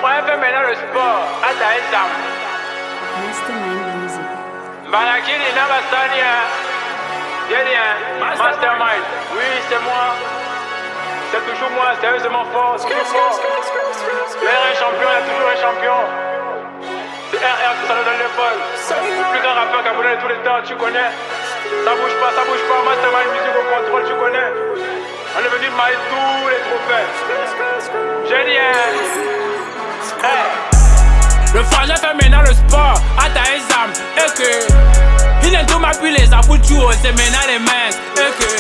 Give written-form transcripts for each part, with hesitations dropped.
frère fait maintenant le sport. Ataïsam. Mastermind Music. Banakili Nabastania. Mastermind. Oui, c'est moi. C'est toujours moi, sérieusement fort, toujours fort. Le R est champion, il y a toujours un champion. C'est RR que ça nous donne l'épaule. Le plus grand rappeur camerounais de tous les temps, tu connais. Ça bouge pas, Mastermind Music au contrôle, tu connais. On est venu mailler tous les trophées. Génial. Hey. Le frangin fait maintenant le sport, à ta exam, et que il ne tout m'appuie les abouchous, c'est maintenant les mains, et que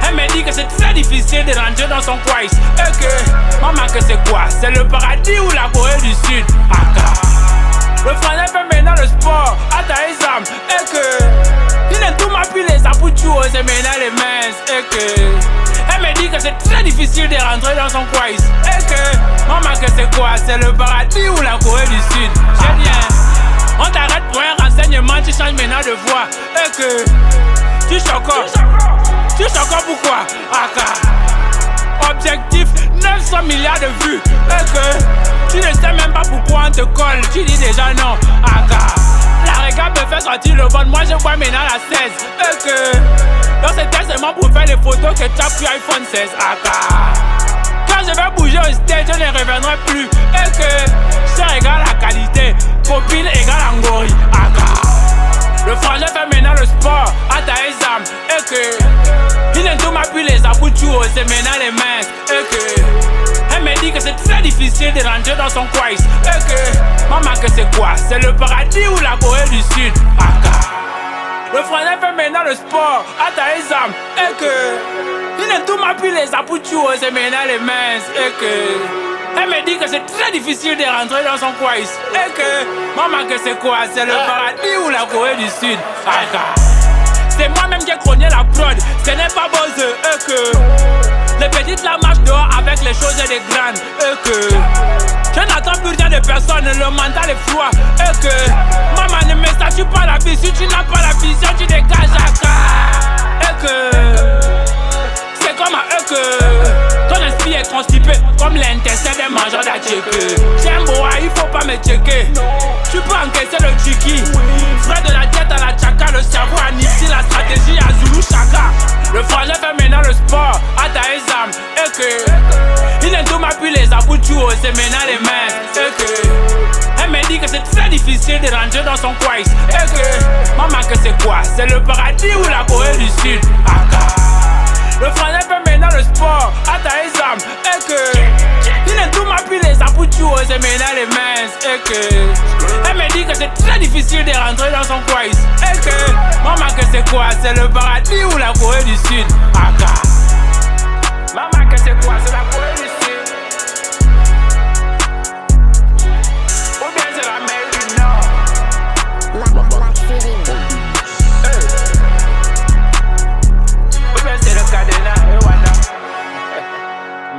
elle me dit que c'est très difficile de rentrer dans son coin, et que maman que c'est quoi? C'est le paradis ou la Corée du Sud? Aka. Le frangin fait maintenant le sport, à ta exam, et que il ne tout m'appuie les abouchous, c'est maintenant les mains, et que elle me dit que c'est très difficile de rentrer dans son coin, et que maman que c'est quoi? C'est le paradis ou la Corée du Sud? Génial. On t'arrête pour un renseignement, tu changes maintenant de voix, et que tu choques pourquoi? Aka. Objectif 900 milliards de vues, et que tu ne sais même pas pourquoi on te colle, tu dis déjà non. Aka. La regarde me fait sortir le bon, moi je vois maintenant la 16, et que dans ce test seulement pour faire les photos que tu as pris iPhone 16. Aka. Quand je vais bouger au stage, je ne reviendrai plus, et que cher égale la qualité, copine égale angori. Aka. Le frangin fait maintenant le sport, à ta exam, et que il ne tout m'appuie les abouchous, c'est maintenant les mains, et que elle me dit que c'est très difficile de rentrer dans son coin, et que maman que c'est quoi? C'est le paradis ou la Corée du Sud? Aka. Le frangin fait maintenant le sport, à ta exam, et que il ne tout m'appuie les abouchous, c'est maintenant les mains, et que elle me dit que c'est très difficile de rentrer dans son coin, et que maman que c'est quoi? C'est le paradis ou la Corée du Sud? Aka. C'est moi-même qui ai cogné la prod, ce n'est pas Bose, et que les petites la marchent dehors avec les choses des grandes, et que je n'attends plus rien de personne, le mental est froid, et que maman ne me statue pas la vie, si tu n'as pas la vision tu dégages. Aka. Et que c'est comme à eux que ton esprit est constipé comme l'intestin des mangeurs d'atcheke. J'aime boire, il faut pas me checker. Tu peux encaisser le chiki. Frais de la tête à la tchaka, le cerveau à Nipsey, la stratégie à Zulu Chaka. Le frangin fait maintenant le sport, à ta exam, et que il ne tout m'appuie les abouchous, c'est maintenant les mains, et que elle me dit que c'est très difficile de rentrer dans son coin, et que maman que c'est quoi? C'est le paradis ou la Corée du Sud? Aka. Le frangin fait maintenant le sport, à ta exam, et que il ne tout m'appuie les abouchous, c'est maintenant les mains, et que elle me dit que c'est très difficile de rentrer dans son coin, et que maman que c'est quoi? C'est le paradis ou la Corée du Sud? Aka. Maman que c'est quoi? C'est la Corée du Sud? Ou bien c'est l'Amérique du Nord? Ou bien c'est le Cadena et Wanda?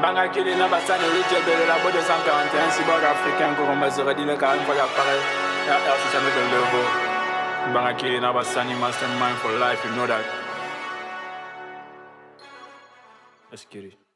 Banakili Nabastani, Richard de la Boîte de 141, cyborg africain, qu'on me serait dit le 40 fois l'appareil. RR, c'est jamais de l'euro. Banakili Nabastani, mastermind for life, you know that. Let's get it.